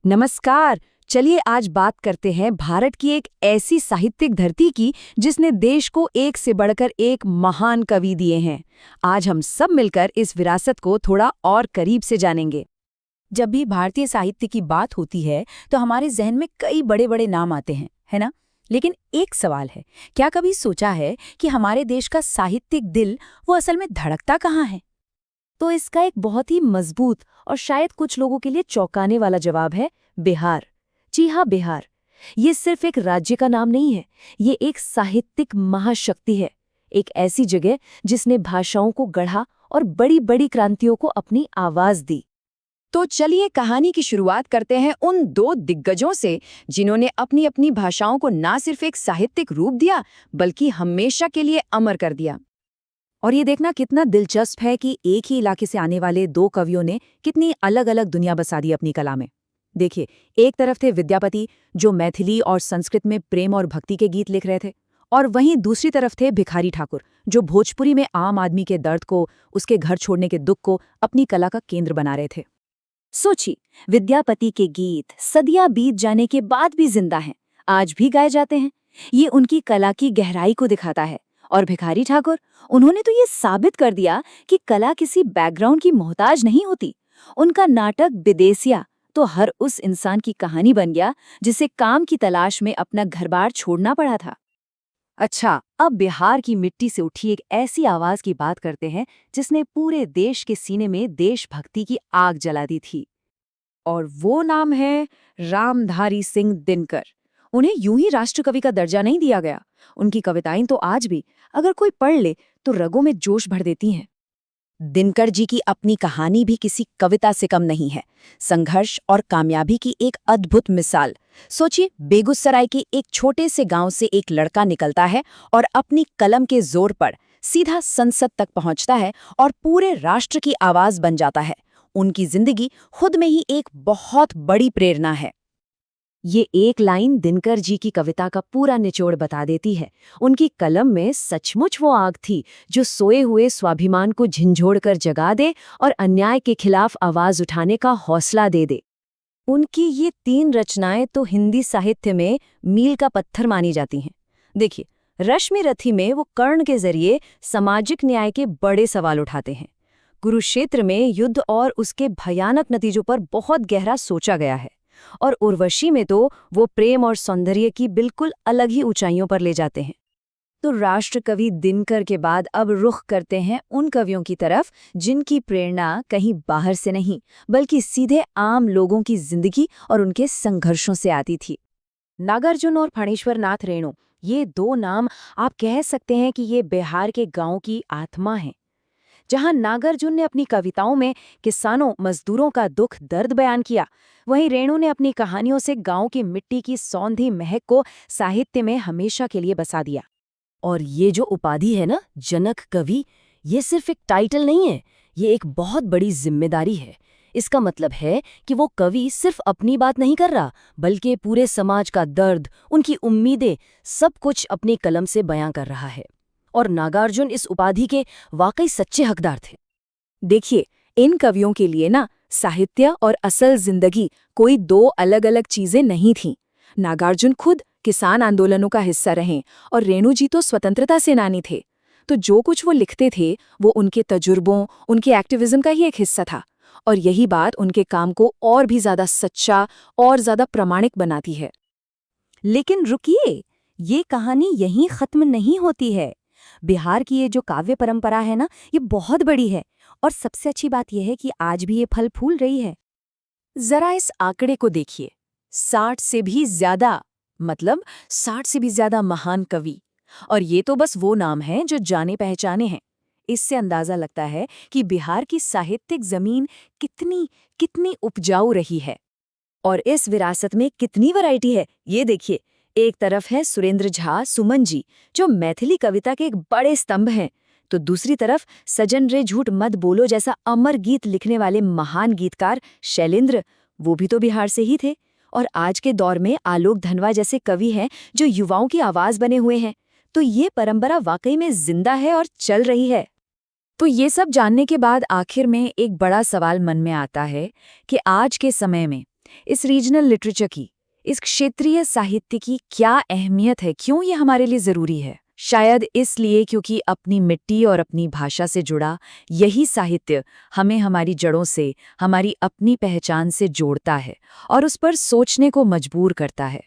नमस्कार। चलिए आज बात करते हैं भारत की एक ऐसी साहित्यिक धरती की जिसने देश को एक से बढ़कर एक महान कवि दिए हैं। आज हम सब मिलकर इस विरासत को थोड़ा और करीब से जानेंगे। जब भी भारतीय साहित्य की बात होती है तो हमारे जहन में कई बड़े बड़े नाम आते हैं, है ना? लेकिन एक सवाल है, क्या कभी सोचा है कि हमारे देश का साहित्यिक दिल वो असल में धड़कता कहाँ है? तो इसका एक बहुत ही मजबूत और शायद कुछ लोगों के लिए चौंकाने वाला जवाब है बिहार। जी हाँ, बिहार। ये सिर्फ एक राज्य का नाम नहीं है, ये एक साहित्यिक महाशक्ति है। एक ऐसी जगह जिसने भाषाओं को गढ़ा और बड़ी बड़ी क्रांतियों को अपनी आवाज दी। तो चलिए कहानी की शुरुआत करते हैं उन दो दिग्गजों से जिन्होंने अपनी अपनी भाषाओं को ना सिर्फ एक साहित्यिक रूप दिया बल्कि हमेशा के लिए अमर कर दिया। और ये देखना कितना दिलचस्प है कि एक ही इलाके से आने वाले दो कवियों ने कितनी अलग अलग दुनिया बसा दी अपनी कला में। देखिए, एक तरफ थे विद्यापति, जो मैथिली और संस्कृत में प्रेम और भक्ति के गीत लिख रहे थे, और वहीं दूसरी तरफ थे भिखारी ठाकुर, जो भोजपुरी में आम आदमी के दर्द को, उसके घर छोड़ने के दुख को अपनी कला का केंद्र बना रहे थे। सोची, विद्यापति के गीत सदियां बीत जाने के बाद भी जिंदा हैं, आज भी गाए जाते हैं। ये उनकी कला की गहराई को दिखाता है। और भिखारी ठाकुर, उन्होंने तो ये साबित कर दिया कि कला किसी बैकग्राउंड की मोहताज नहीं होती। उनका नाटक विदेसिया तो हर उस इंसान की कहानी बन गया जिसे काम की तलाश में अपना घरबार छोड़ना पड़ा था। अच्छा, अब बिहार की मिट्टी से उठी एक ऐसी आवाज की बात करते हैं जिसने पूरे देश के सीने में देशभक्ति की आग जला दी थी। और वो नाम है रामधारी सिंह दिनकर। उन्हें यूं ही राष्ट्रकवि का दर्जा नहीं दिया गया। उनकी कविताएं तो आज भी अगर कोई पढ़ ले तो रगों में जोश भर देती हैं। दिनकर जी की अपनी कहानी भी किसी कविता से कम नहीं है। संघर्ष और कामयाबी की एक अद्भुत मिसाल। सोचिए, बेगूसराय के एक छोटे से गांव से एक लड़का निकलता है और अपनी कलम के जोर पर सीधा संसद तक पहुंचता है और पूरे राष्ट्र की आवाज बन जाता है। उनकी जिंदगी खुद में ही एक बहुत बड़ी प्रेरणा है। ये एक लाइन दिनकर जी की कविता का पूरा निचोड़ बता देती है। उनकी कलम में सचमुच वो आग थी जो सोए हुए स्वाभिमान को झंझोड़कर जगा दे और अन्याय के खिलाफ आवाज उठाने का हौसला दे दे। उनकी ये 3 रचनाएं तो हिंदी साहित्य में मील का पत्थर मानी जाती हैं। देखिए, रश्मिरथी में वो कर्ण के जरिए सामाजिक न्याय के बड़े सवाल उठाते हैं। कुरुक्षेत्र में युद्ध और उसके भयानक नतीजों पर बहुत गहरा सोचा गया है। और उर्वशी में तो वो प्रेम और सौंदर्य की बिल्कुल अलग ही ऊंचाइयों पर ले जाते हैं। तो राष्ट्रकवि दिनकर के बाद अब रुख करते हैं उन कवियों की तरफ जिनकी प्रेरणा कहीं बाहर से नहीं बल्कि सीधे आम लोगों की जिंदगी और उनके संघर्षों से आती थी। नागार्जुन और फणीश्वर नाथ रेणु, ये 2 नाम आप कह सकते हैं कि ये बिहार के गांव की आत्मा हैं। जहां नागार्जुन ने अपनी कविताओं में किसानों मजदूरों का दुख दर्द बयान किया, वहीं रेणु ने अपनी कहानियों से गांव की मिट्टी की सौंधी महक को साहित्य में हमेशा के लिए बसा दिया। और ये जो उपाधि है ना, जनक कवि, ये सिर्फ एक टाइटल नहीं है, ये एक बहुत बड़ी जिम्मेदारी है। इसका मतलब है कि वो कवि सिर्फ अपनी बात नहीं कर रहा बल्कि पूरे समाज का दर्द, उनकी उम्मीदें, सब कुछ अपनी कलम से बयां कर रहा है। और नागार्जुन इस उपाधि के वाकई सच्चे हकदार थे। देखिए, इन कवियों के लिए ना साहित्य और असल जिंदगी कोई 2 अलग अलग चीजें नहीं थीं। नागार्जुन खुद किसान आंदोलनों का हिस्सा रहे और रेणु जी तो स्वतंत्रता सेनानी थे। तो जो कुछ वो लिखते थे वो उनके तजुर्बों, उनके एक्टिविज्म का ही एक हिस्सा था। और यही बात उनके काम को और भी ज्यादा सच्चा और ज्यादा प्रामाणिक बनाती है। लेकिन रुकिए, ये कहानी यहीं खत्म नहीं होती है। बिहार की ये जो काव्य परंपरा है ना, ये बहुत बड़ी है। और सबसे अच्छी बात यह है कि आज भी ये फल फूल रही है। जरा इस आंकड़े को देखिए, 60 से भी ज्यादा, मतलब 60 से भी ज्यादा महान कवि। और ये तो बस वो नाम हैं जो जाने पहचाने हैं। इससे अंदाजा लगता है कि बिहार की साहित्यिक जमीन कितनी कितनी उपजाऊ रही है और इस विरासत में कितनी वैरायटी है। ये देखिए, एक तरफ है सुरेंद्र झा, सुमन जी, जो मैथिली कविता के एक बड़े स्तंभ हैं, तो दूसरी तरफ सजन रे झूठ मत बोलो जैसा अमर गीत लिखने वाले महान गीतकार शैलेंद्र, वो भी तो बिहार से ही थे। और आज के दौर में आलोक धनवा जैसे कवि हैं जो युवाओं की आवाज बने हुए हैं। तो ये परंपरा वाकई में जिंदा है और चल रही है। तो ये सब जानने के बाद आखिर में एक बड़ा सवाल मन में आता है कि आज के समय में इस रीजनल लिटरेचर की, इस क्षेत्रीय साहित्य की क्या अहमियत है, क्यों ये हमारे लिए ज़रूरी है? शायद इसलिए क्योंकि अपनी मिट्टी और अपनी भाषा से जुड़ा यही साहित्य हमें हमारी जड़ों से, हमारी अपनी पहचान से जोड़ता है और उस पर सोचने को मजबूर करता है।